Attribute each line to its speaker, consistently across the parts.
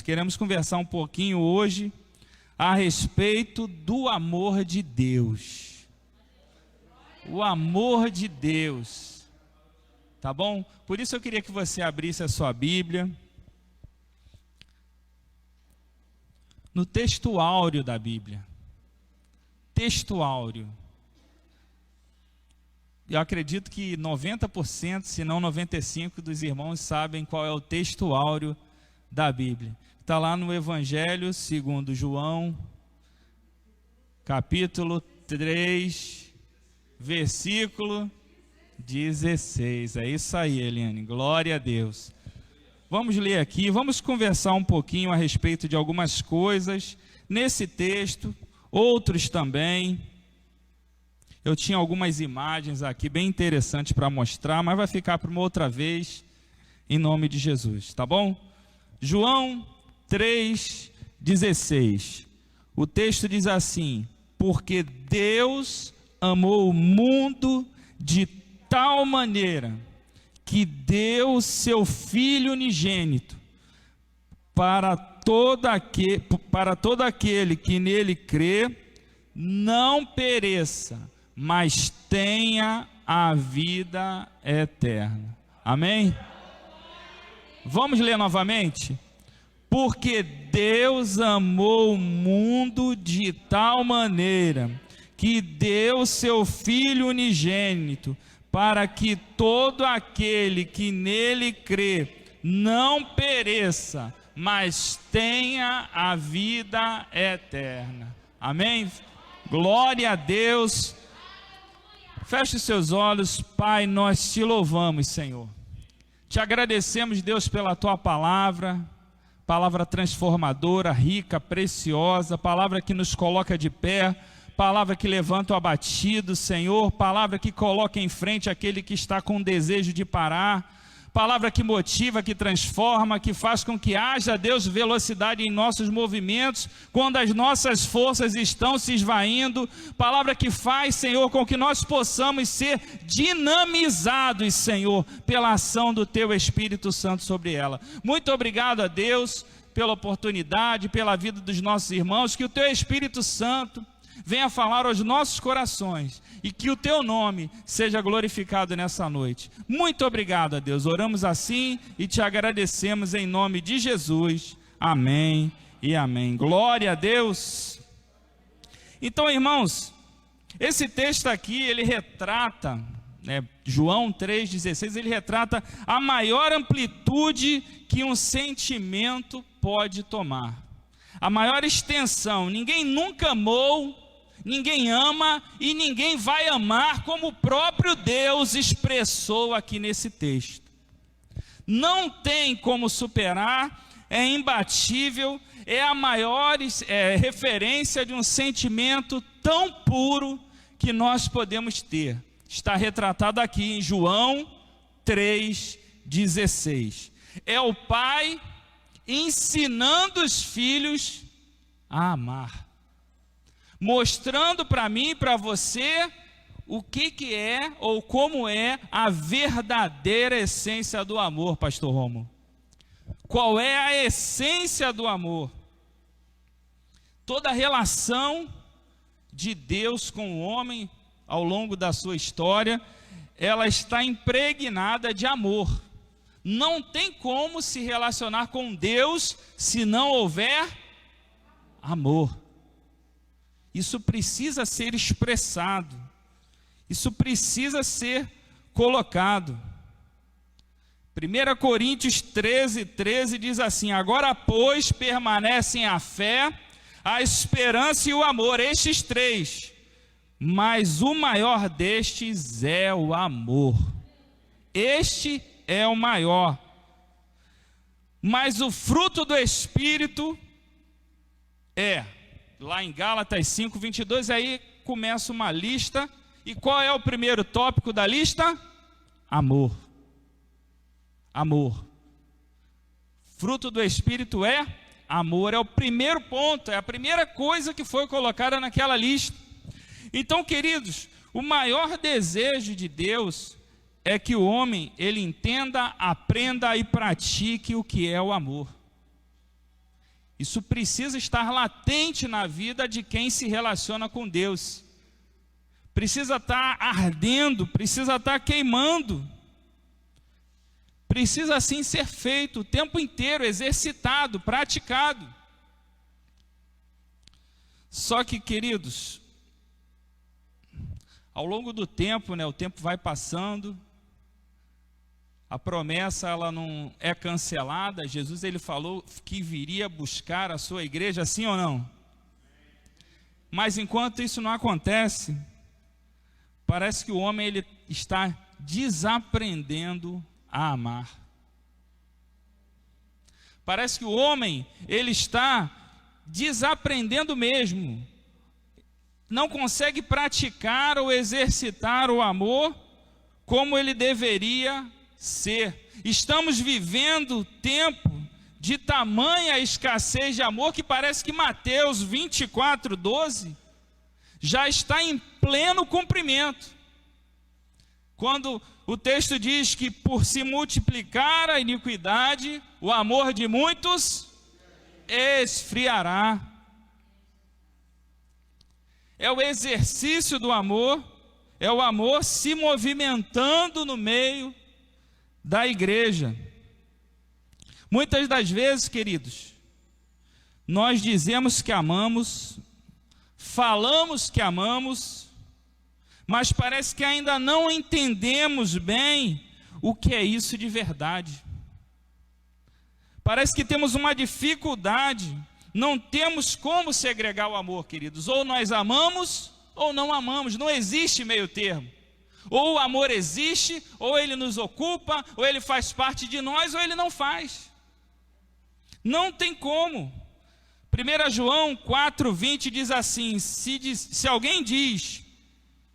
Speaker 1: queremos conversar um pouquinho hoje a respeito do amor de Deus. O amor de Deus, tá bom? Por isso eu queria que você abrisse a sua Bíblia no texto áureo da Bíblia. Texto áureo. Eu acredito que 90%, se não 95% dos irmãos sabem qual é o texto áureo da Bíblia. Está lá no Evangelho segundo João, capítulo 3, versículo 16. É isso aí, Eliane. Glória a Deus. Vamos ler aqui, vamos conversar um pouquinho a respeito de algumas coisas nesse texto, outros também. Eu tinha algumas imagens aqui bem interessantes para mostrar, mas vai ficar para uma outra vez, em nome de Jesus, tá bom? João 3,16. O texto diz assim: porque Deus amou o mundo de tal maneira que deu seu Filho unigênito para todo aquele que nele crê, não pereça, mas tenha a vida eterna. Amém? Vamos ler novamente? Porque Deus amou o mundo de tal maneira que deu seu Filho unigênito, para que todo aquele que nele crê não pereça, mas tenha a vida eterna. Amém? Glória a Deus. Feche os seus olhos. Pai, nós te louvamos, Senhor. Te agradecemos, Deus, pela tua palavra, palavra transformadora, rica, preciosa, palavra que nos coloca de pé, palavra que levanta o abatido, Senhor, palavra que coloca em frente aquele que está com desejo de parar, palavra que motiva, que transforma, que faz com que haja, Deus, velocidade em nossos movimentos, quando as nossas forças estão se esvaindo, palavra que faz, Senhor, com que nós possamos ser dinamizados, Senhor, pela ação do Teu Espírito Santo sobre ela. Muito obrigado a Deus pela oportunidade, pela vida dos nossos irmãos, que o Teu Espírito Santo venha falar aos nossos corações e que o Teu nome seja glorificado nessa noite. Muito obrigado a Deus, oramos assim e Te agradecemos em nome de Jesus, amém e amém. Glória a Deus. Então, irmãos, esse texto aqui, ele retrata, João 3,16, ele retrata a maior amplitude que um sentimento pode tomar, a maior extensão. Ninguém nunca amou, ninguém ama e ninguém vai amar como o próprio Deus expressou aqui nesse texto. Não tem como superar, é imbatível, é a maior referência de um sentimento tão puro que nós podemos ter. Está retratado aqui em João 3,16. É o Pai ensinando os filhos a amar, mostrando para mim e para você o que é ou como é a verdadeira essência do amor, pastor Romo. Qual é a essência do amor? Toda a relação de Deus com o homem ao longo da sua história, ela está impregnada de amor. Não tem como se relacionar com Deus se não houver amor. Isso precisa ser expressado, isso precisa ser colocado. 1 Coríntios 13 diz assim: agora, pois, permanecem a fé, a esperança e o amor, estes três, mas o maior destes é o amor. Este é o maior. Mas o fruto do Espírito é, lá em Gálatas 5:22, aí começa uma lista. E qual é o primeiro tópico da lista? Amor. Amor. Fruto do Espírito é amor. É o primeiro ponto, é a primeira coisa que foi colocada naquela lista. Então, queridos, o maior desejo de Deus é que o homem, ele entenda, aprenda e pratique o que é o amor. Isso precisa estar latente na vida de quem se relaciona com Deus. Precisa estar ardendo, precisa estar queimando. Precisa assim ser feito o tempo inteiro, exercitado, praticado. Só que, queridos, ao longo do tempo, o tempo vai passando, a promessa ela não é cancelada. Jesus ele falou que viria buscar a sua igreja, sim ou não? Mas enquanto isso não acontece, parece que o homem ele está desaprendendo a amar. Parece que o homem ele está desaprendendo mesmo. Não consegue praticar ou exercitar o amor como ele deveria ser. Estamos vivendo tempo de tamanha escassez de amor que parece que Mateus 24:12 já está em pleno cumprimento. Quando o texto diz que por se multiplicar a iniquidade, o amor de muitos esfriará. É o exercício do amor, é o amor se movimentando no meio da igreja. Muitas das vezes, queridos, nós dizemos que amamos, falamos que amamos, mas parece que ainda não entendemos bem o que é isso de verdade. Parece que temos uma dificuldade, não temos como segregar o amor, queridos. Ou nós amamos, ou não amamos, não existe meio termo. Ou o amor existe, ou ele nos ocupa, ou ele faz parte de nós, ou ele não faz. Não tem como. 1 João 4:20 diz assim: se alguém diz,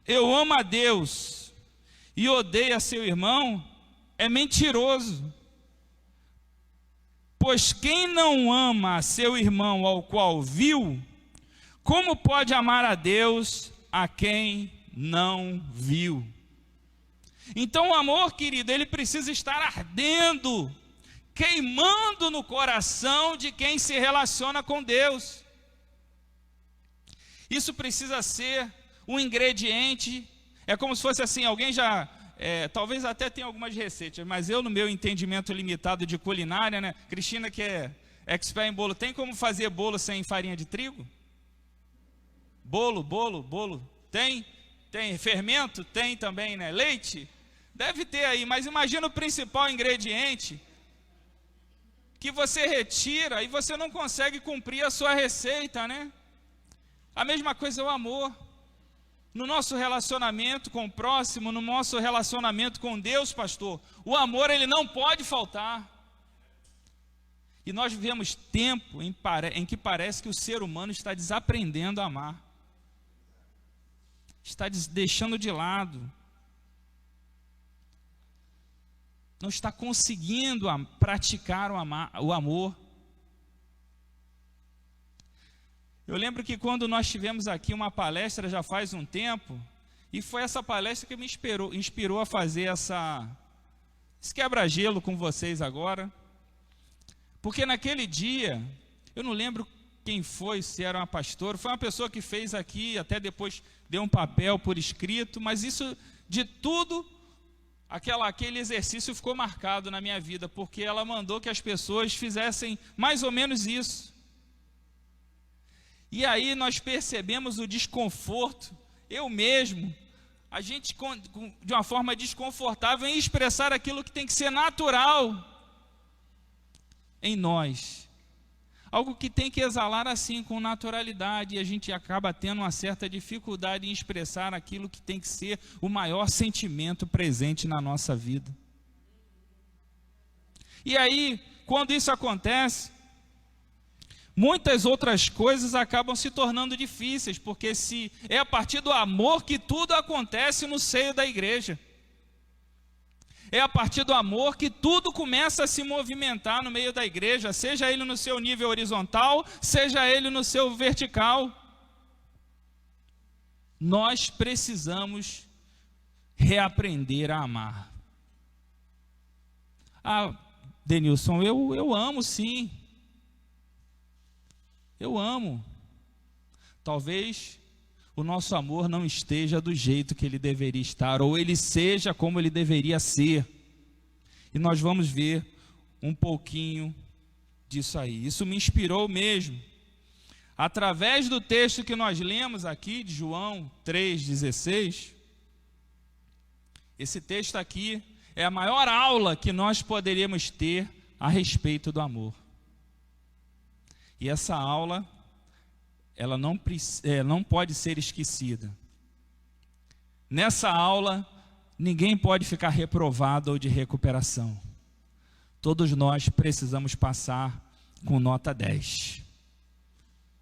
Speaker 1: eu amo a Deus, e odeia seu irmão, é mentiroso. Pois quem não ama a seu irmão ao qual viu, como pode amar a Deus a quem não viu? Então o amor, querido, ele precisa estar ardendo, queimando no coração de quem se relaciona com Deus. Isso precisa ser um ingrediente. É como se fosse assim, alguém já... talvez até tenha algumas receitas, mas eu, no meu entendimento limitado de culinária, Cristina, que é expert em bolo, tem como fazer bolo sem farinha de trigo? Bolo. Tem fermento? Tem também, Leite? Deve ter aí, mas imagina o principal ingrediente que você retira e você não consegue cumprir a sua receita, A mesma coisa é o amor. No nosso relacionamento com o próximo, no nosso relacionamento com Deus, pastor, o amor ele não pode faltar. E nós vivemos tempo em que parece que o ser humano está desaprendendo a amar. Está deixando de lado. Não está conseguindo praticar o amor. Eu lembro que quando nós tivemos aqui uma palestra já faz um tempo, e foi essa palestra que me inspirou a fazer esse quebra-gelo com vocês agora. Porque naquele dia, eu não lembro quem foi, se era uma pastora, foi uma pessoa que fez aqui, até depois deu um papel por escrito, mas isso de tudo, aquele exercício ficou marcado na minha vida, porque ela mandou que as pessoas fizessem mais ou menos isso. E aí nós percebemos o desconforto, eu mesmo, a gente de uma forma desconfortável em expressar aquilo que tem que ser natural em nós. Algo que tem que exalar assim, com naturalidade, e a gente acaba tendo uma certa dificuldade em expressar aquilo que tem que ser o maior sentimento presente na nossa vida. E aí, quando isso acontece, muitas outras coisas acabam se tornando difíceis, porque se é a partir do amor que tudo acontece no seio da igreja. É a partir do amor que tudo começa a se movimentar no meio da igreja, seja ele no seu nível horizontal, seja ele no seu vertical. Nós precisamos reaprender a amar. Ah, Denilson, eu amo sim. Eu amo. Talvez o nosso amor não esteja do jeito que ele deveria estar, ou ele seja como ele deveria ser. E nós vamos ver um pouquinho disso aí. Isso me inspirou mesmo. Através do texto que nós lemos aqui, de João 3,16, esse texto aqui é a maior aula que nós poderíamos ter a respeito do amor. E essa aula, ela não pode ser esquecida. Nessa aula, ninguém pode ficar reprovado ou de recuperação. Todos nós precisamos passar com nota 10.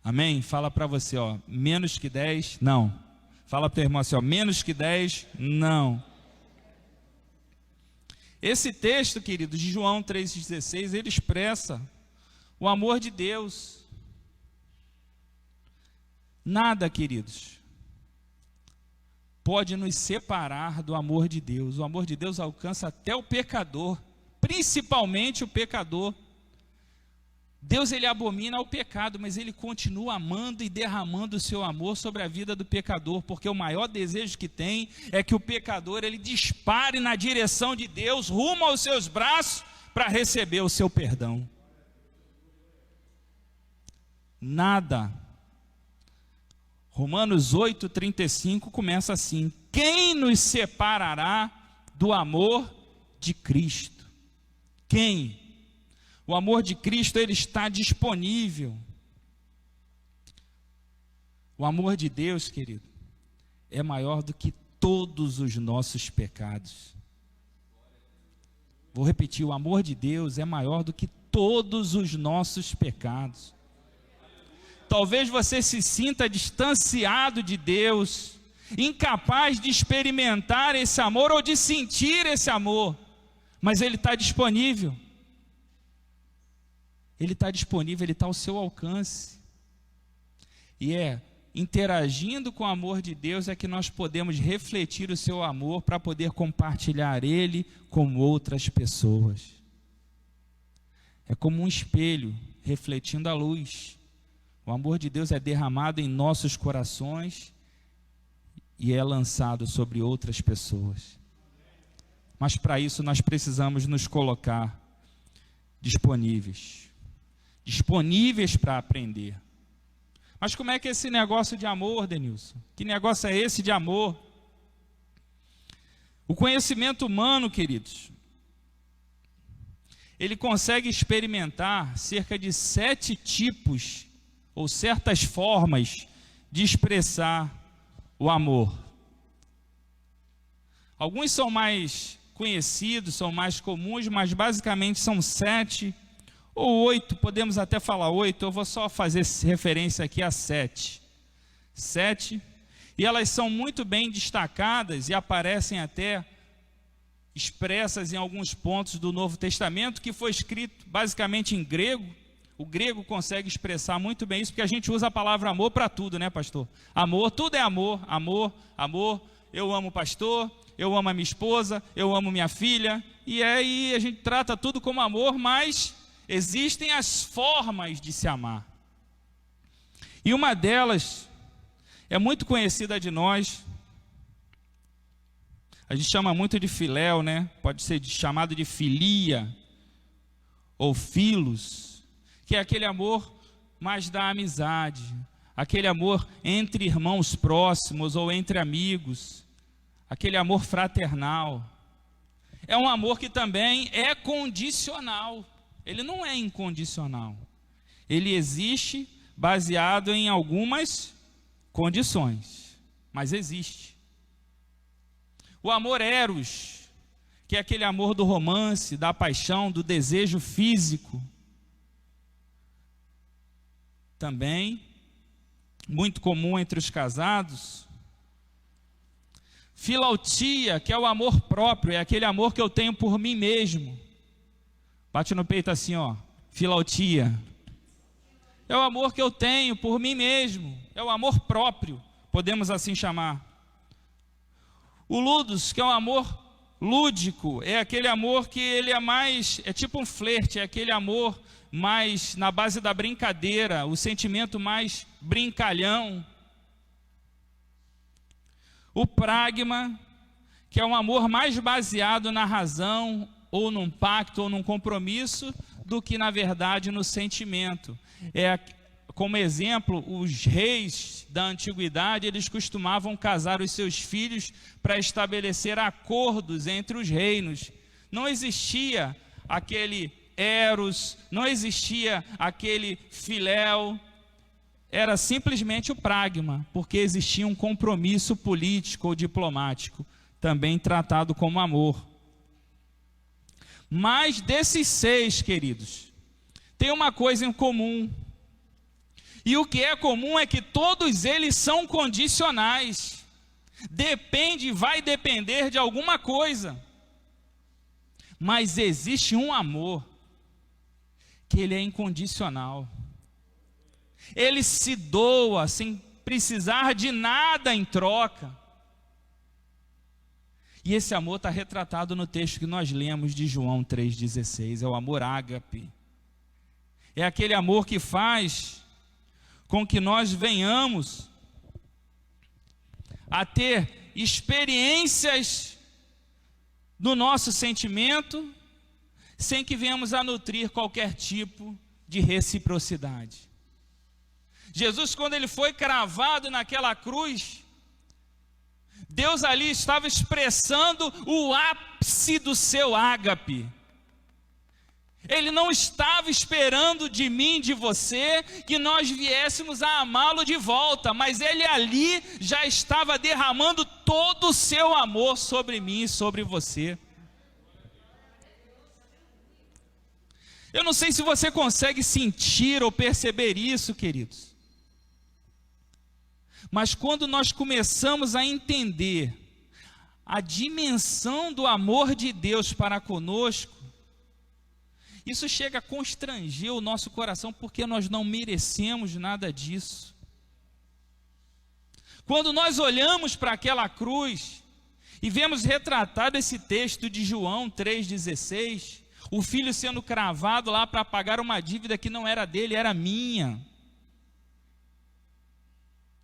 Speaker 1: Amém? Fala para você, ó, menos que 10, não. Fala para o teu irmão assim, ó, menos que 10, não. Esse texto, queridos, de João 3,16, ele expressa o amor de Deus. Nada, queridos, pode nos separar do amor de Deus. O amor de Deus alcança até o pecador, principalmente o pecador. Deus, ele abomina o pecado, mas ele continua amando e derramando o seu amor sobre a vida do pecador, porque o maior desejo que tem é que o pecador, ele dispare na direção de Deus, rumo aos seus braços, para receber o seu perdão. Nada. Romanos 8,35 começa assim: quem nos separará do amor de Cristo? Quem? O amor de Cristo, ele está disponível. O amor de Deus, querido, é maior do que todos os nossos pecados. Vou repetir, o amor de Deus é maior do que todos os nossos pecados. Talvez você se sinta distanciado de Deus, incapaz de experimentar esse amor ou de sentir esse amor, mas ele está disponível. Ele está disponível, ele está ao seu alcance. E interagindo com o amor de Deus é que nós podemos refletir o seu amor para poder compartilhar ele com outras pessoas. É como um espelho refletindo a luz. O amor de Deus é derramado em nossos corações e é lançado sobre outras pessoas. Mas para isso nós precisamos nos colocar disponíveis para aprender. Mas como é que é esse negócio de amor, Denilson? Que negócio é esse de amor? O conhecimento humano, queridos, ele consegue experimentar cerca de 7 tipos ou certas formas de expressar o amor. Alguns são mais conhecidos, são mais comuns, mas basicamente são 7 ou 8, podemos até falar 8, eu vou só fazer referência aqui a 7. 7, e elas são muito bem destacadas e aparecem até expressas em alguns pontos do Novo Testamento, que foi escrito basicamente em grego. O grego consegue expressar muito bem isso, porque a gente usa a palavra amor para tudo, né, pastor? Amor, tudo é amor, amor, amor. Eu amo o pastor, eu amo a minha esposa, eu amo minha filha, e aí a gente trata tudo como amor, mas existem as formas de se amar. E uma delas é muito conhecida de nós. A gente chama muito de filéu, né? Pode ser chamado de filia ou filos, que é aquele amor mais da amizade, aquele amor entre irmãos próximos ou entre amigos, aquele amor fraternal. É um amor que também é condicional. Ele não é incondicional. Ele existe baseado em algumas condições, mas existe. O amor eros, que é aquele amor do romance, da paixão, do desejo físico. Também, muito comum entre os casados. Filautia, que é o amor próprio, é aquele amor que eu tenho por mim mesmo. Bate no peito assim, ó, filautia. É o amor que eu tenho por mim mesmo, é o amor próprio, podemos assim chamar. O ludus, que é o amor lúdico é aquele amor que ele é mais, é tipo um flerte, é aquele amor mais na base da brincadeira, o sentimento mais brincalhão. O pragma, que é um amor mais baseado na razão, ou num pacto, ou num compromisso, do que na verdade no sentimento. Como exemplo, os reis da antiguidade, eles costumavam casar os seus filhos para estabelecer acordos entre os reinos. Não existia aquele eros, não existia aquele filéu, era simplesmente o pragma, porque existia um compromisso político ou diplomático, também tratado como amor. Mas desses 6, queridos, tem uma coisa em comum. E o que é comum é que todos eles são condicionais. Vai depender de alguma coisa. Mas existe um amor que ele é incondicional. Ele se doa sem precisar de nada em troca. E esse amor está retratado no texto que nós lemos de João 3,16. É o amor ágape. É aquele amor que faz com que nós venhamos a ter experiências no nosso sentimento, sem que venhamos a nutrir qualquer tipo de reciprocidade. Jesus, quando ele foi cravado naquela cruz, Deus ali estava expressando o ápice do seu ágape. Ele não estava esperando de mim, de você, que nós viéssemos a amá-lo de volta, mas ele ali já estava derramando todo o seu amor sobre mim e sobre você. Eu não sei se você consegue sentir ou perceber isso, queridos. Mas quando nós começamos a entender a dimensão do amor de Deus para conosco, isso chega a constranger o nosso coração, porque nós não merecemos nada disso. Quando nós olhamos para aquela cruz e vemos retratado esse texto de João 3,16, o filho sendo cravado lá para pagar uma dívida que não era dele, era minha.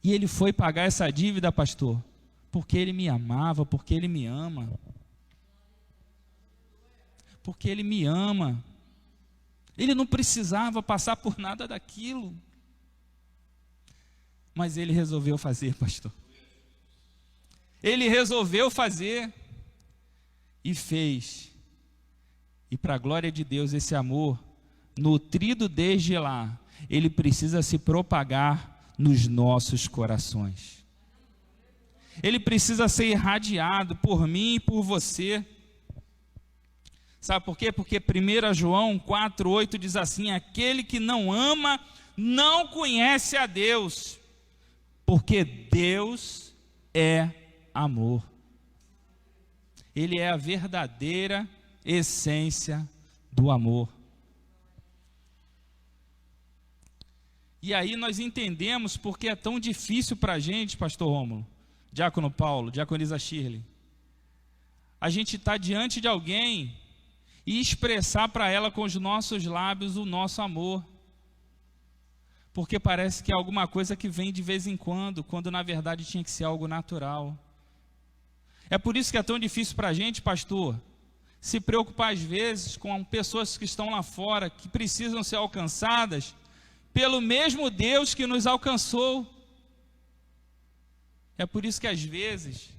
Speaker 1: E ele foi pagar essa dívida, pastor, porque ele me amava, porque ele me ama. Porque ele me ama. Ele não precisava passar por nada daquilo. Mas ele resolveu fazer, pastor. Ele resolveu fazer e fez. E para a glória de Deus, esse amor, nutrido desde lá, ele precisa se propagar nos nossos corações. Ele precisa ser irradiado por mim e por você. Sabe por quê? Porque 1 João 4,8 diz assim: aquele que não ama não conhece a Deus, porque Deus é amor. Ele é a verdadeira essência do amor. E aí nós entendemos porque é tão difícil para a gente, pastor Rômulo, diácono Paulo, diaconisa Shirley, a gente está diante de alguém e expressar para ela com os nossos lábios o nosso amor, porque parece que é alguma coisa que vem de vez em quando na verdade tinha que ser algo natural. É por isso que é tão difícil para a gente, pastor, se preocupar às vezes com pessoas que estão lá fora, que precisam ser alcançadas pelo mesmo Deus que nos alcançou. É por isso que às vezes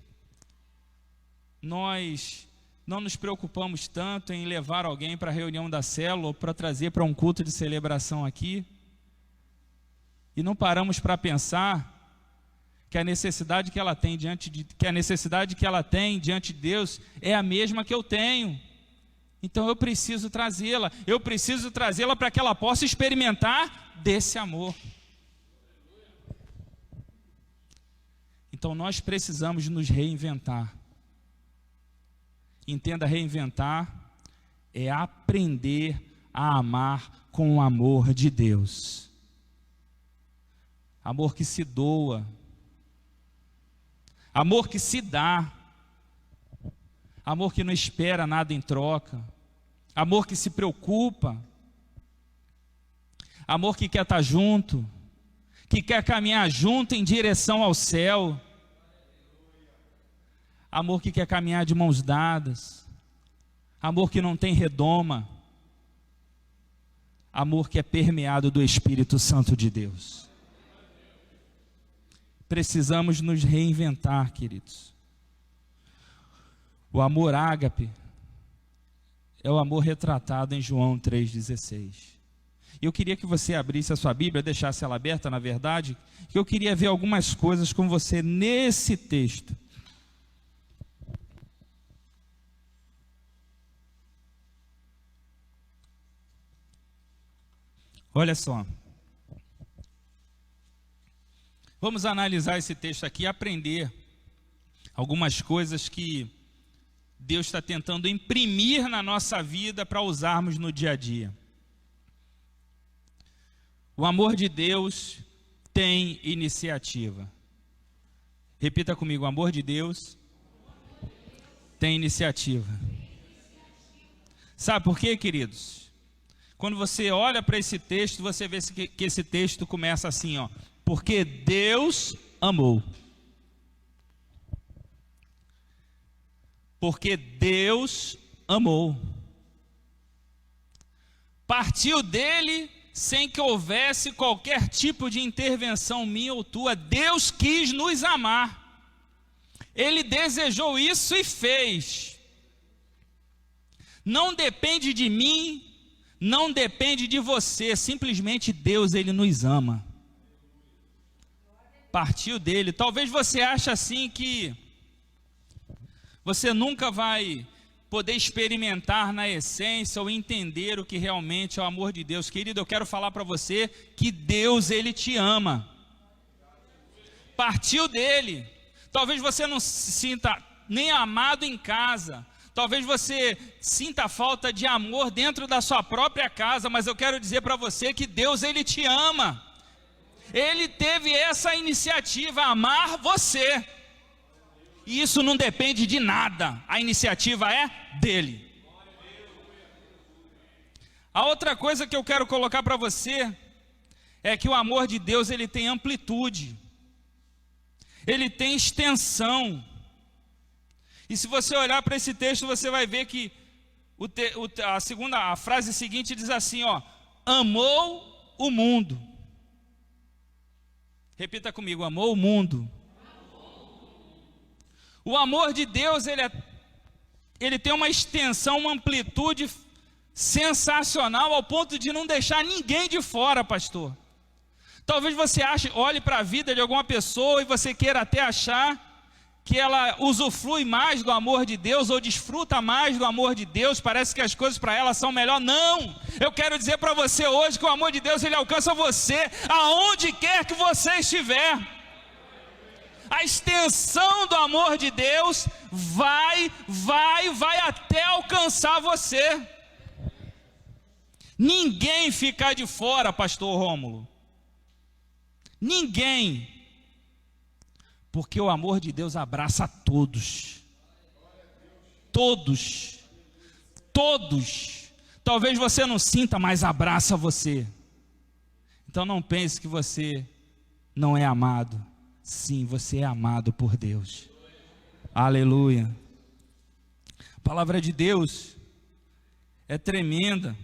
Speaker 1: nós não nos preocupamos tanto em levar alguém para a reunião da célula ou para trazer para um culto de celebração aqui, e não paramos para pensar que a necessidade que ela tem diante de Deus é a mesma que eu tenho. Então eu preciso trazê-la para que ela possa experimentar desse amor. Então nós precisamos nos reinventar. Entenda, reinventar é aprender a amar com o amor de Deus. Amor que se doa. Amor que se dá. amor que não espera nada em troca, amor que se preocupa, amor que quer estar junto, que quer caminhar junto em direção ao céu, amor que quer caminhar de mãos dadas, amor que não tem redoma, amor que é permeado do Espírito Santo de Deus. Precisamos nos reinventar, queridos. O amor ágape é o amor retratado em João 3,16. Eu queria que você abrisse a sua Bíblia, deixasse ela aberta, na verdade, que eu queria ver algumas coisas com você nesse texto. Olha só. Vamos analisar esse texto aqui e aprender algumas coisas que Deus está tentando imprimir na nossa vida para usarmos no dia a dia. O amor de Deus tem iniciativa. Repita comigo, o amor de Deus tem iniciativa. Sabe por quê, queridos? Quando você olha para esse texto, você vê que esse texto começa assim, ó. Porque Deus amou. Porque Deus amou. Partiu dele sem que houvesse qualquer tipo de intervenção minha ou tua. Deus quis nos amar. Ele desejou isso e fez. Não depende de mim, não depende de você, simplesmente Deus, Ele nos ama. Partiu dele. Talvez você ache assim que você nunca vai poder experimentar na essência ou entender o que realmente é o amor de Deus. Querido, eu quero falar para você que Deus, Ele te ama. Partiu dele. Talvez você não se sinta nem amado em casa. Talvez você sinta falta de amor dentro da sua própria casa, mas eu quero dizer para você que Deus, Ele te ama. Ele teve essa iniciativa, amar você. E isso não depende de nada, a iniciativa é dele. A outra coisa que eu quero colocar para você é que o amor de Deus, ele tem amplitude, ele tem extensão. E se você olhar para esse texto, você vai ver que a frase seguinte diz assim, ó, amou o mundo. Repita comigo, amou o mundo. O amor de Deus, ele tem uma extensão, uma amplitude sensacional, ao ponto de não deixar ninguém de fora, pastor. Talvez você olhe para a vida de alguma pessoa e você queira até achar que ela usufrui mais do amor de Deus ou desfruta mais do amor de Deus, parece que as coisas para ela são melhor. Não! Eu quero dizer para você hoje que o amor de Deus, ele alcança você aonde quer que você estiver. A extensão do amor de Deus vai até alcançar você. Ninguém fica de fora, pastor Rômulo. Ninguém. Porque o amor de Deus abraça todos. Todos. Todos. Talvez você não sinta, mas abraça você. Então não pense que você não é amado. Sim, você é amado por Deus. Aleluia. A palavra de Deus é tremenda.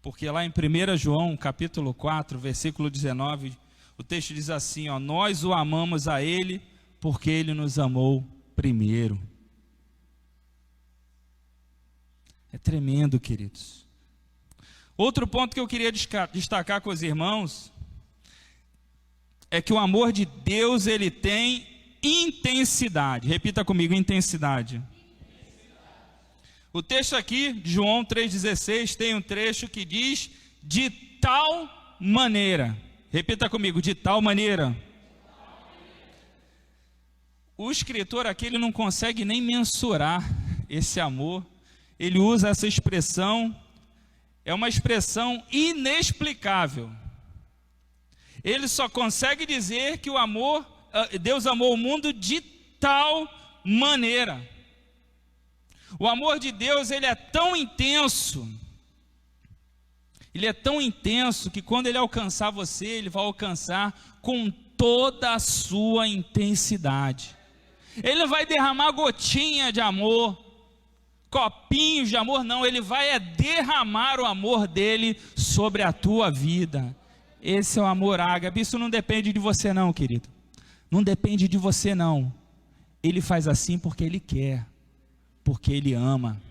Speaker 1: Porque lá em 1 João, capítulo 4, versículo 19, o texto diz assim, ó, nós o amamos a Ele, porque Ele nos amou primeiro. É tremendo, queridos. Outro ponto que eu queria destacar com os irmãos, é que o amor de Deus, ele tem intensidade. Repita comigo, intensidade. O texto aqui, de João 3,16, tem um trecho que diz, de tal maneira. Repita comigo, de tal maneira. O escritor aqui, ele não consegue nem mensurar esse amor. Ele usa essa expressão, é uma expressão inexplicável. Ele só consegue dizer que o amor, Deus amou o mundo de tal maneira. O amor de Deus, ele é tão intenso, que quando ele alcançar você, ele vai alcançar com toda a sua intensidade. Ele não vai derramar gotinha de amor, copinhos de amor, não. Ele vai derramar o amor dele sobre a tua vida. Esse é o amor ágape. Isso não depende de você não, querido. Não depende de você não. Ele faz assim porque ele quer, porque ele ama.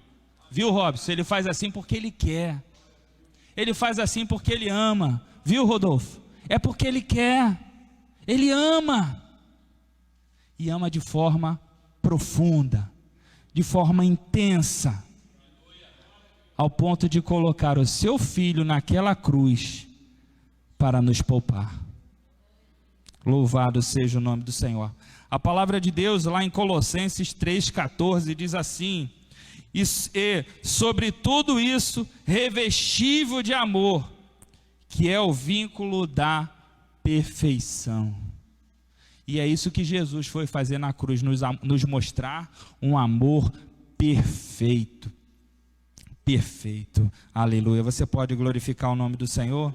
Speaker 1: Viu, Robson? Ele faz assim porque ele quer. Ele faz assim porque ele ama. Viu, Rodolfo? É porque ele quer. Ele ama. E ama de forma profunda, de forma intensa, ao ponto de colocar o seu filho naquela cruz para nos poupar. Louvado seja o nome do Senhor. A palavra de Deus lá em Colossenses 3,14 diz assim: e sobre tudo isso, revestível de amor, que é o vínculo da perfeição. E é isso que Jesus foi fazer na cruz, nos mostrar um amor perfeito. Perfeito. Aleluia. Você pode glorificar o nome do Senhor?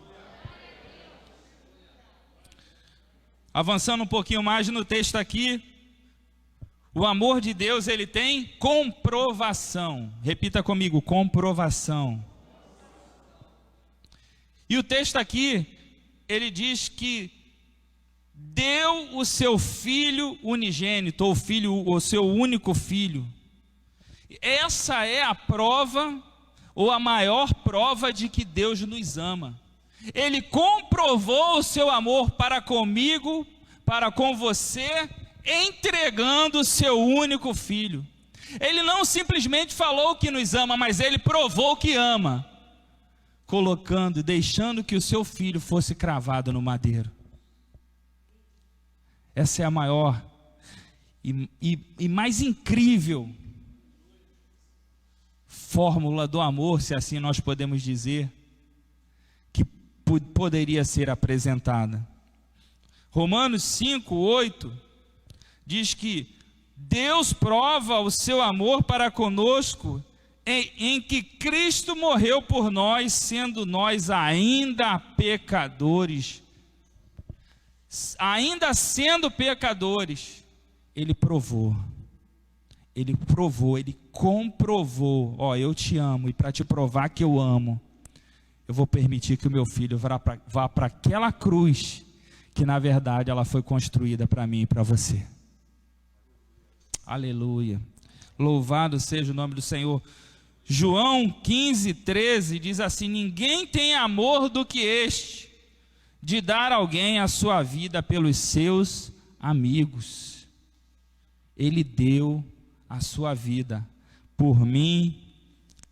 Speaker 1: Avançando um pouquinho mais no texto aqui, o amor de Deus, ele tem comprovação. Repita comigo, comprovação. E o texto aqui, ele diz que deu o seu filho unigênito, o seu único filho. Essa é a prova, ou a maior prova de que Deus nos ama. Ele comprovou o seu amor para comigo, para com você, entregando o seu único filho. Ele não simplesmente falou que nos ama, mas ele provou que ama, colocando, deixando que o seu filho fosse cravado no madeiro. Essa é a maior e mais incrível fórmula do amor, se assim nós podemos dizer, que poderia ser apresentada. Romanos 5:8 diz que Deus prova o seu amor para conosco em que Cristo morreu por nós, sendo nós ainda pecadores. Ainda sendo pecadores, ele provou, ele comprovou, eu te amo, e para te provar que eu amo, eu vou permitir que o meu filho vá para aquela cruz, que na verdade ela foi construída para mim e para você. Aleluia, louvado seja o nome do Senhor. João 15:13 diz assim: ninguém tem amor do que este, de dar alguém a sua vida pelos seus amigos. Ele deu a sua vida por mim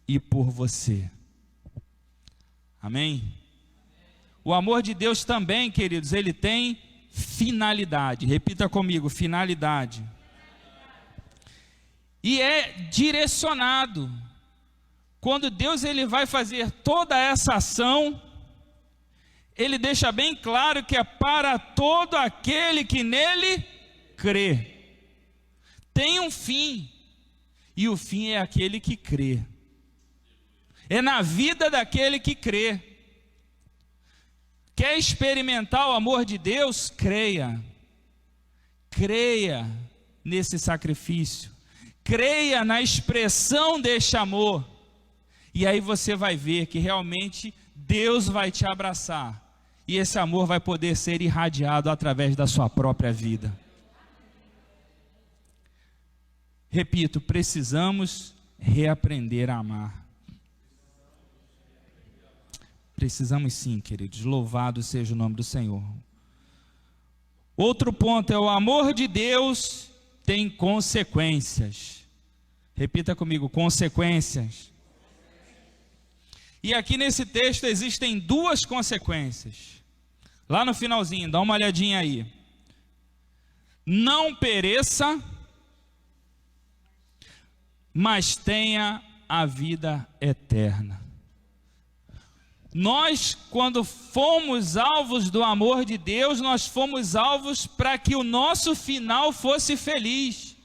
Speaker 1: e por você. Amém? O amor de Deus também, queridos, ele tem finalidade. Repita comigo, finalidade. E é direcionado. Quando Deus ele vai fazer toda essa ação, ele deixa bem claro que é para todo aquele que nele crê. Tem um fim, e o fim é aquele que crê. É na vida daquele que crê. Quer experimentar o amor de Deus? Creia. Creia nesse sacrifício. Creia na expressão deste amor. E aí você vai ver que realmente Deus vai te abraçar. E esse amor vai poder ser irradiado através da sua própria vida. Repito, precisamos reaprender a amar. Precisamos sim, queridos. Louvado seja o nome do Senhor. Outro ponto é o amor de Deus tem consequências. Repita comigo, consequências. E aqui nesse texto existem duas consequências. Lá no finalzinho, dá uma olhadinha aí. Não pereça, mas tenha a vida eterna. Nós, quando fomos alvos do amor de Deus, nós fomos alvos para que o nosso final fosse feliz.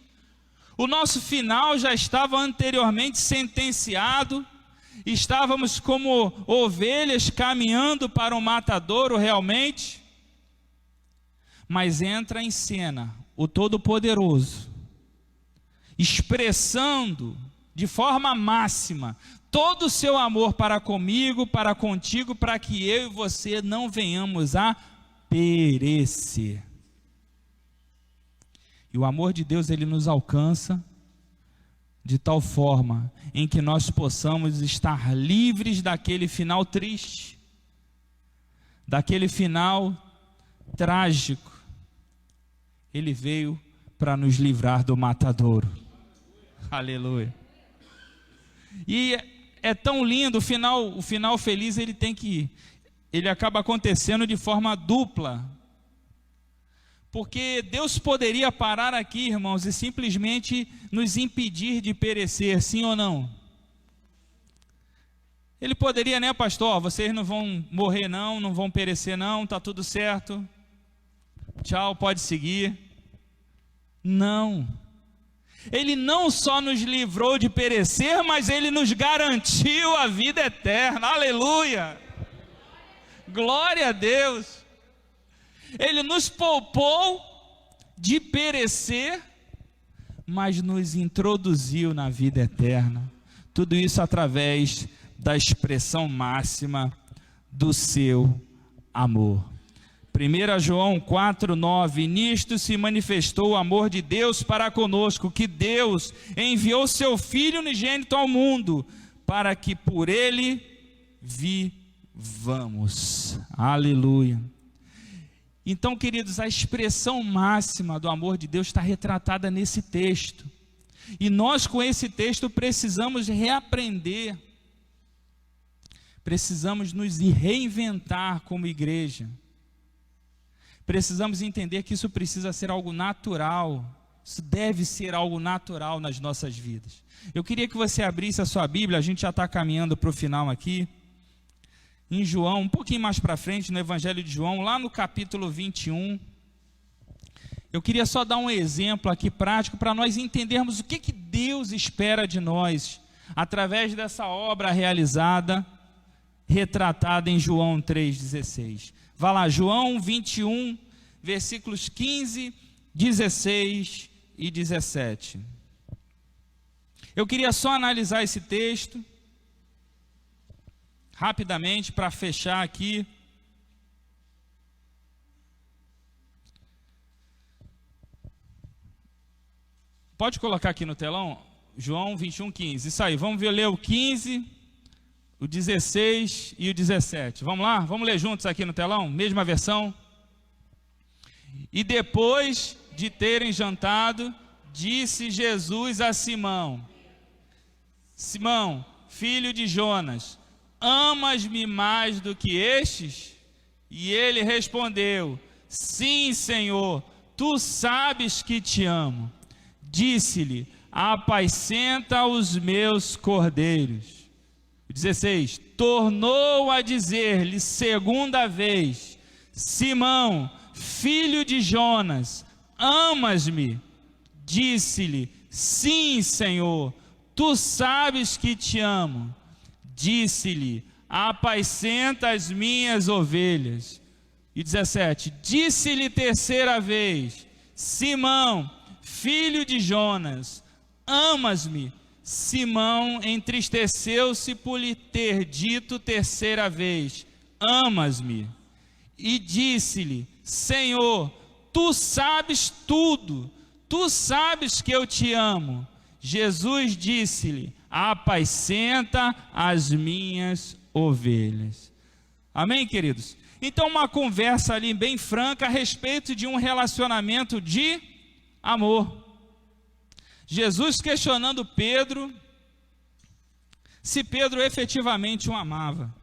Speaker 1: O nosso final já estava anteriormente sentenciado, estávamos como ovelhas caminhando para um matadouro realmente, mas entra em cena o Todo-Poderoso, expressando de forma máxima todo o seu amor para comigo, para contigo, para que eu e você não venhamos a perecer. E o amor de Deus, ele nos alcança de tal forma em que nós possamos estar livres daquele final triste, daquele final trágico. Ele veio para nos livrar do matadouro. Aleluia. E é tão lindo, o final feliz, ele acaba acontecendo de forma dupla. Porque Deus poderia parar aqui, irmãos, e simplesmente nos impedir de perecer, sim ou não? Ele poderia, né, pastor? Vocês não vão morrer não, não vão perecer não, está tudo certo. Tchau, pode seguir. Não. Ele não só nos livrou de perecer, mas Ele nos garantiu a vida eterna. Aleluia! Glória a Deus! Ele nos poupou de perecer, mas nos introduziu na vida eterna. Tudo isso através da expressão máxima do seu amor. 1 João 4,9: nisto se manifestou o amor de Deus para conosco, que Deus enviou seu Filho unigênito ao mundo, para que por ele vivamos. Aleluia. Então, queridos, a expressão máxima do amor de Deus está retratada nesse texto. E nós, com esse texto, precisamos reaprender, precisamos nos reinventar como igreja. Precisamos entender que isso precisa ser algo natural, isso deve ser algo natural nas nossas vidas. Eu queria que você abrisse a sua Bíblia, a gente já está caminhando para o final aqui. Em João, um pouquinho mais para frente, no Evangelho de João, lá no capítulo 21. Eu queria só dar um exemplo aqui prático para nós entendermos o que Deus espera de nós, através dessa obra realizada, retratada em João 3,16. Vá lá, João 21, versículos 15, 16 e 17. Eu queria só analisar esse texto rapidamente, para fechar aqui. Pode colocar aqui no telão, João 21, 15. Isso aí, vamos ler o 15, o 16 e o 17. Vamos lá? Vamos ler juntos aqui no telão? Mesma versão. E depois de terem jantado, disse Jesus a Simão: Simão, filho de Jonas, amas-me mais do que estes? E ele respondeu: sim, Senhor, tu sabes que te amo. Disse-lhe: apacenta os meus cordeiros. 16, tornou a dizer-lhe segunda vez: Simão, filho de Jonas, amas-me? Disse-lhe: sim, Senhor, tu sabes que te amo. Disse-lhe: apacenta as minhas ovelhas. E 17, disse-lhe terceira vez: Simão, filho de Jonas, amas-me? Simão entristeceu-se por lhe ter dito terceira vez: amas-me? E disse-lhe: Senhor, tu sabes tudo, tu sabes que eu te amo. Jesus disse-lhe: apacenta as minhas ovelhas. Amém, queridos? Então, uma conversa ali bem franca a respeito de um relacionamento de amor. Jesus questionando Pedro se Pedro efetivamente o amava.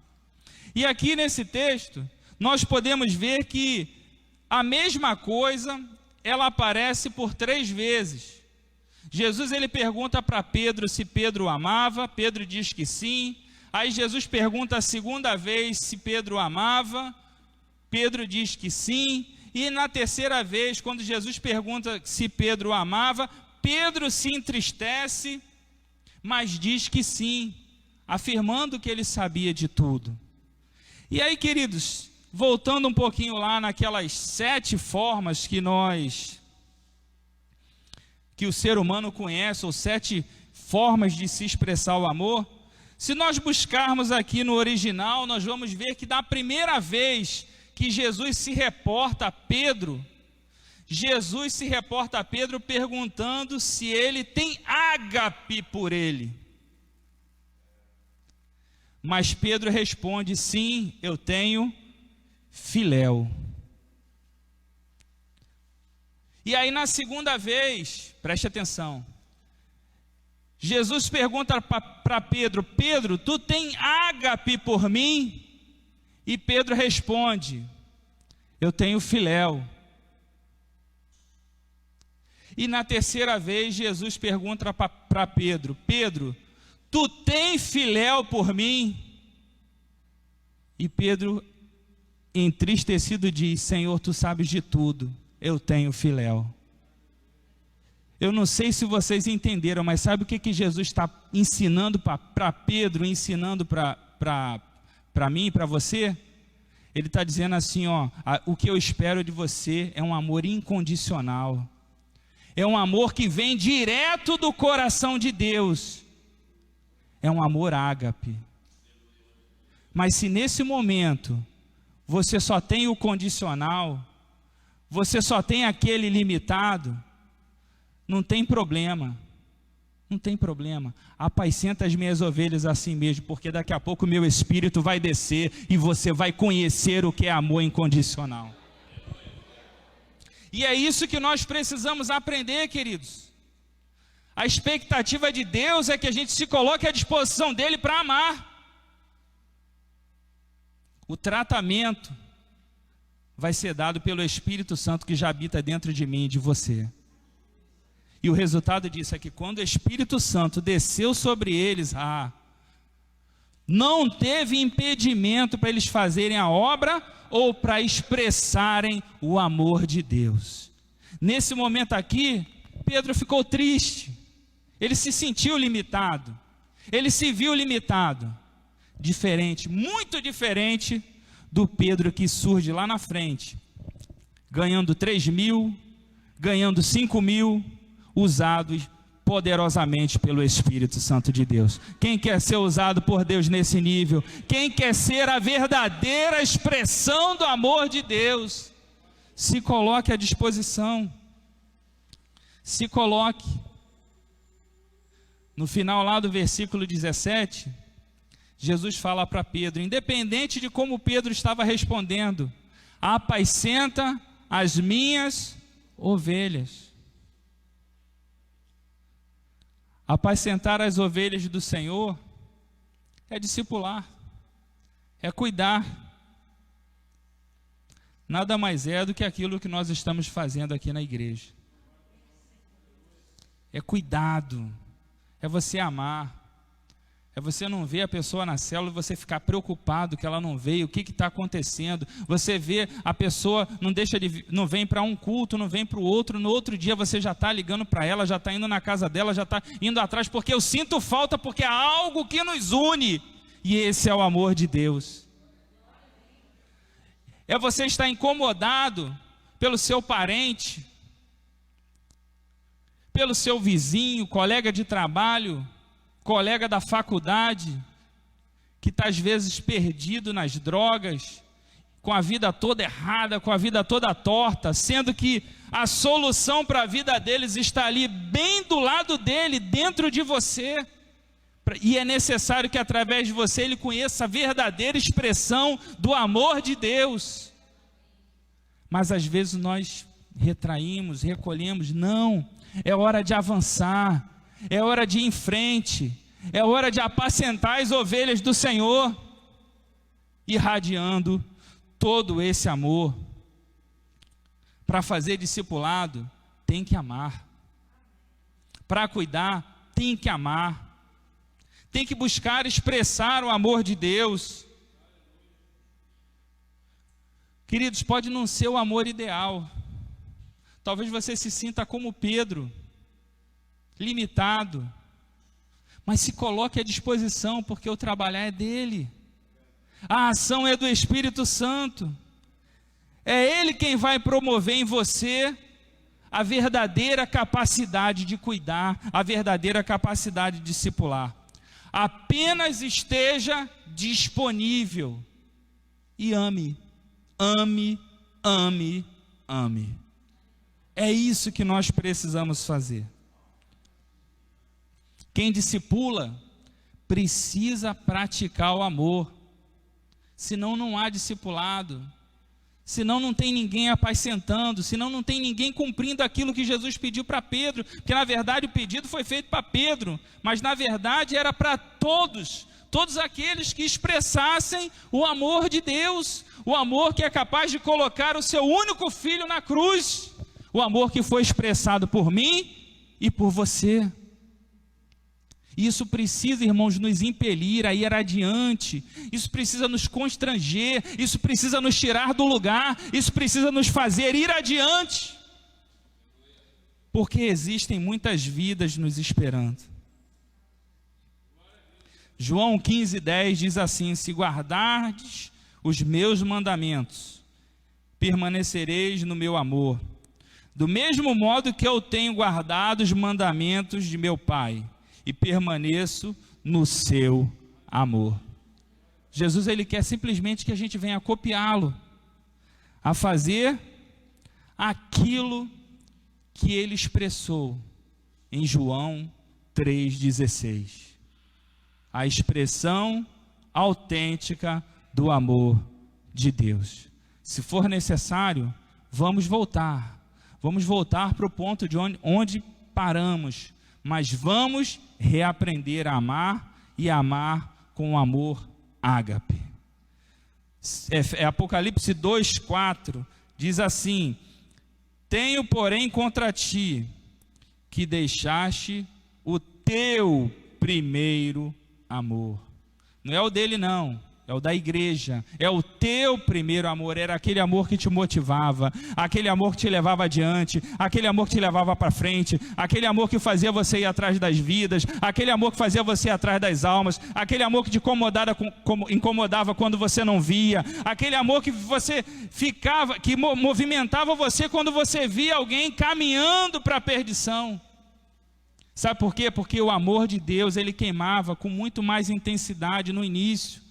Speaker 1: E aqui nesse texto, nós podemos ver que a mesma coisa, ela aparece por 3 vezes. Jesus, ele pergunta para Pedro se Pedro o amava, Pedro diz que sim. Aí Jesus pergunta a segunda vez se Pedro o amava, Pedro diz que sim. E na terceira vez, quando Jesus pergunta se Pedro o amava, Pedro se entristece, mas diz que sim, afirmando que ele sabia de tudo. E aí, queridos, voltando um pouquinho lá naquelas 7 formas que o ser humano conhece, ou 7 formas de se expressar o amor, se nós buscarmos aqui no original, nós vamos ver que da primeira vez que Jesus se reporta a Pedro, Jesus se reporta a Pedro perguntando se ele tem ágape por ele. Mas Pedro responde: sim, eu tenho filéu. E aí na segunda vez, preste atenção, Jesus pergunta para Pedro: Pedro, tu tem ágape por mim? E Pedro responde: eu tenho filéu. E na terceira vez Jesus pergunta para Pedro: Pedro, tu tem filéu por mim? E Pedro, entristecido, diz: Senhor, tu sabes de tudo, eu tenho filéu. Eu não sei se vocês entenderam, mas sabe o que Jesus está ensinando para Pedro, ensinando para mim, para você? Ele está dizendo assim, ó, o que eu espero de você é um amor incondicional. É um amor que vem direto do coração de Deus. É um amor ágape. Mas se nesse momento você só tem o condicional, você só tem aquele limitado, não tem problema. Não tem problema. Apacenta as minhas ovelhas assim mesmo, porque daqui a pouco o meu espírito vai descer e você vai conhecer o que é amor incondicional. E é isso que nós precisamos aprender, queridos. A expectativa de Deus é que a gente se coloque à disposição dele para amar. O tratamento vai ser dado pelo Espírito Santo que já habita dentro de mim e de você. E o resultado disso é que quando o Espírito Santo desceu sobre eles, não teve impedimento para eles fazerem a obra ou para expressarem o amor de Deus. Nesse momento aqui, Pedro ficou triste. Ele se sentiu limitado. Ele se viu limitado. Diferente, muito diferente do Pedro que surge lá na frente, ganhando 3.000, ganhando 5.000, usados poderosamente pelo Espírito Santo de Deus. Quem quer ser usado por Deus nesse nível? Quem quer ser a verdadeira expressão do amor de Deus? Se coloque à disposição. Se coloque. No final lá do versículo 17, Jesus fala para Pedro, independente de como Pedro estava respondendo: apacenta as minhas ovelhas. Apacentar as ovelhas do Senhor é discipular, é cuidar. Nada mais é do que aquilo que nós estamos fazendo aqui na igreja. É cuidado, é você amar, é você não ver a pessoa na célula e você ficar preocupado que ela não veio, o que está acontecendo. Você vê a pessoa, não vem para um culto, não vem para o outro, no outro dia você já está ligando para ela, já está indo na casa dela, já está indo atrás, porque eu sinto falta, porque há algo que nos une, e esse é o amor de Deus. É você estar incomodado pelo seu parente, pelo seu vizinho, colega de trabalho, colega da faculdade, que está às vezes perdido nas drogas, com a vida toda errada, com a vida toda torta, sendo que a solução para a vida deles está ali, bem do lado dele, dentro de você, e é necessário que através de você ele conheça a verdadeira expressão do amor de Deus. Mas às vezes nós retraímos, recolhemos. Não, é hora de avançar, é hora de ir em frente, é hora de apacentar as ovelhas do Senhor, irradiando todo esse amor. Para fazer discipulado, tem que amar. Para cuidar, tem que amar. Tem que buscar expressar o amor de Deus. Queridos, pode não ser o amor ideal. Talvez você se sinta como Pedro. limitado, mas se coloque à disposição, porque o trabalhar é dele, a ação é do Espírito Santo, é Ele quem vai promover em você a verdadeira capacidade de cuidar, a verdadeira capacidade de discipular. Apenas esteja disponível e ame, ame, ame, ame. É isso que nós precisamos fazer. Quem discipula precisa praticar o amor, senão não há discipulado, senão não tem ninguém apacentando, senão não tem ninguém cumprindo aquilo que Jesus pediu para Pedro, porque na verdade o pedido foi feito para Pedro, mas na verdade era para todos aqueles que expressassem o amor de Deus, o amor que é capaz de colocar o seu único filho na cruz, o amor que foi expressado por mim e por você. Isso precisa, irmãos, nos impelir a ir adiante, isso precisa nos constranger, isso precisa nos tirar do lugar, isso precisa nos fazer ir adiante, porque existem muitas vidas nos esperando. João 15:10 diz assim: se guardardes os meus mandamentos, permanecereis no meu amor, do mesmo modo que eu tenho guardado os mandamentos de meu Pai, e permaneço no seu amor. Jesus, Ele quer simplesmente que a gente venha copiá-lo, a fazer aquilo que Ele expressou em João 3,16. A expressão autêntica do amor de Deus. Se for necessário, vamos voltar para o ponto de onde paramos, mas vamos reaprender a amar e amar com o amor ágape. Apocalipse 2:4 diz assim: tenho, porém, contra ti que deixaste o teu primeiro amor. Não é o dele não, é o da igreja, é o teu primeiro amor, era aquele amor que te motivava, aquele amor que te levava adiante, aquele amor que te levava para frente, aquele amor que fazia você ir atrás das vidas, aquele amor que fazia você ir atrás das almas, aquele amor que te incomodava quando você não via, aquele amor que você ficava, que movimentava você quando você via alguém caminhando para a perdição. Sabe por quê? Porque o amor de Deus, ele queimava com muito mais intensidade no início.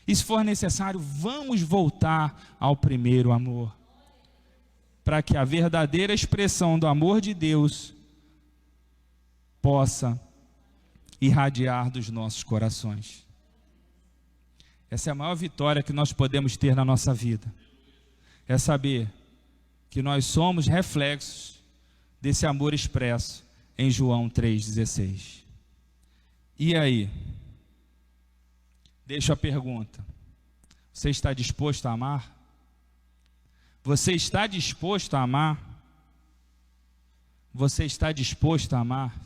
Speaker 1: E se for necessário, vamos voltar ao primeiro amor, para que a verdadeira expressão do amor de Deus possa irradiar dos nossos corações. Essa é a maior vitória que nós podemos ter na nossa vida, é saber que nós somos reflexos desse amor expresso em João 3,16. E aí? Deixo a pergunta: você está disposto a amar? Você está disposto a amar? Você está disposto a amar?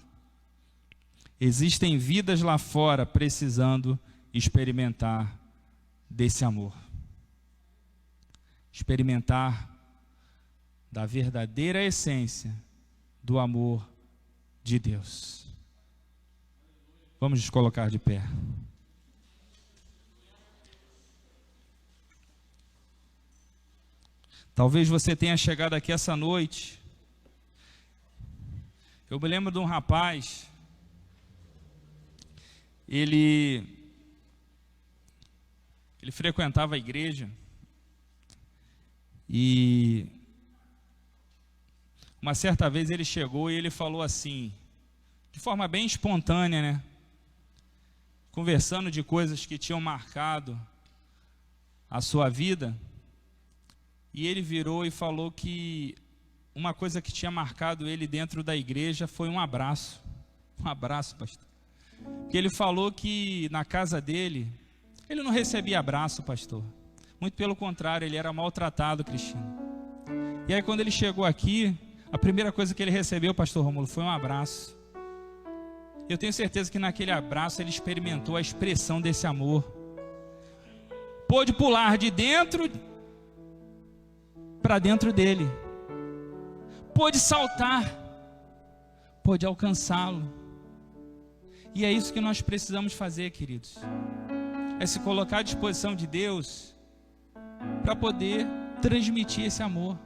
Speaker 1: Existem vidas lá fora precisando experimentar desse amor, experimentar da verdadeira essência do amor de Deus. Vamos nos colocar de pé. Talvez você tenha chegado aqui essa noite. Eu me lembro de um rapaz, ele frequentava a igreja, e uma certa vez ele chegou e ele falou assim, de forma bem espontânea, né? Conversando de coisas que tinham marcado a sua vida, e ele virou e falou que uma coisa que tinha marcado ele dentro da igreja foi um abraço. Um abraço, pastor. Porque ele falou que na casa dele, ele não recebia abraço, pastor. Muito pelo contrário, ele era maltratado, Cristina. E aí quando ele chegou aqui, a primeira coisa que ele recebeu, pastor Rômulo, foi um abraço. Eu tenho certeza que naquele abraço ele experimentou a expressão desse amor. Pôde pular de dentro para dentro dele. Pôde saltar. pôde alcançá-lo. E é isso que nós precisamos fazer, queridos. É se colocar à disposição de Deus para poder transmitir esse amor.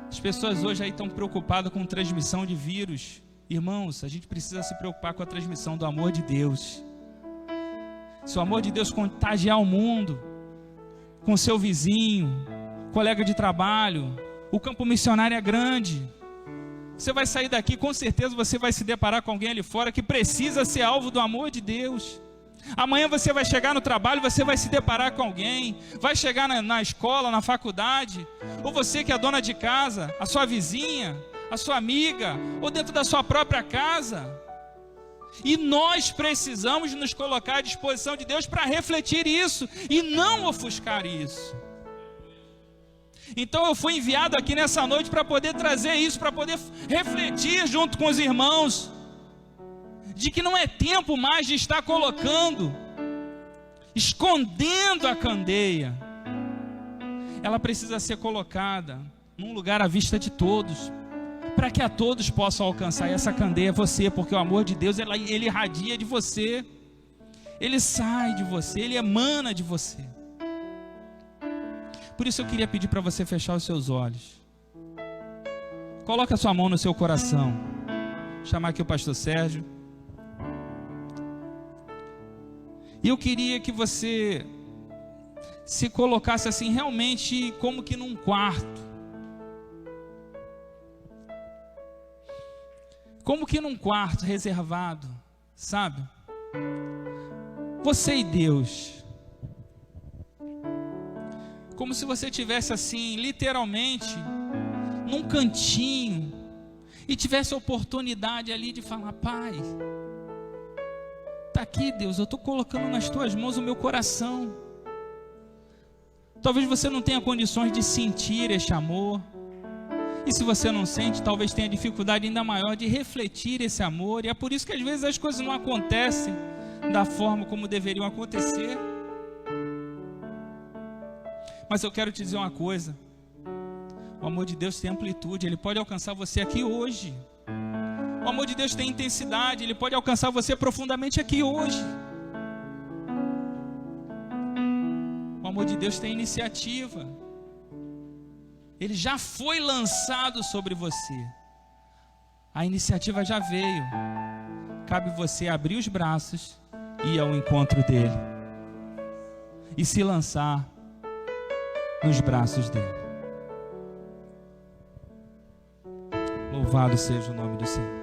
Speaker 1: As pessoas hoje aí estão preocupadas com transmissão de vírus. Irmãos, a gente precisa se preocupar com a transmissão do amor de Deus. Se o amor de Deus contagiar o mundo, com seu vizinho, colega de trabalho, o campo missionário é grande. Você vai sair daqui, com certeza você vai se deparar com alguém ali fora que precisa ser alvo do amor de Deus. Amanhã você vai chegar no trabalho, você vai se deparar com alguém, vai chegar na escola, na faculdade, ou você que é dona de casa, a sua vizinha, a sua amiga, ou dentro da sua própria casa. E nós precisamos nos colocar à disposição de Deus para refletir isso e não ofuscar isso. Então eu fui enviado aqui nessa noite para poder trazer isso, para poder refletir junto com os irmãos, de que não é tempo mais de estar colocando, escondendo a candeia. Ela precisa ser colocada num lugar à vista de todos, para que a todos possam alcançar. E essa candeia é você, porque o amor de Deus, ele irradia de você, ele sai de você, ele emana de você. Por isso eu queria pedir para você fechar os seus olhos. Coloque a sua mão no seu coração. Vou chamar aqui o pastor Sérgio. E eu queria que você se colocasse assim, realmente como que num quarto. Como que num quarto reservado, sabe? Você e Deus. Como se você estivesse assim, literalmente, num cantinho, e tivesse a oportunidade ali de falar: Pai, está aqui, Deus, eu estou colocando nas tuas mãos o meu coração. Talvez você não tenha condições de sentir este amor, e se você não sente, talvez tenha dificuldade ainda maior de refletir esse amor, e é por isso que às vezes as coisas não acontecem da forma como deveriam acontecer. Mas eu quero te dizer uma coisa: o amor de Deus tem amplitude, ele pode alcançar você aqui hoje. O amor de Deus tem intensidade, ele pode alcançar você profundamente aqui hoje. O amor de Deus tem iniciativa, ele já foi lançado sobre você, a iniciativa já veio. Cabe você abrir os braços e ir ao encontro dele, e se lançar nos braços dele. Louvado seja o nome do Senhor.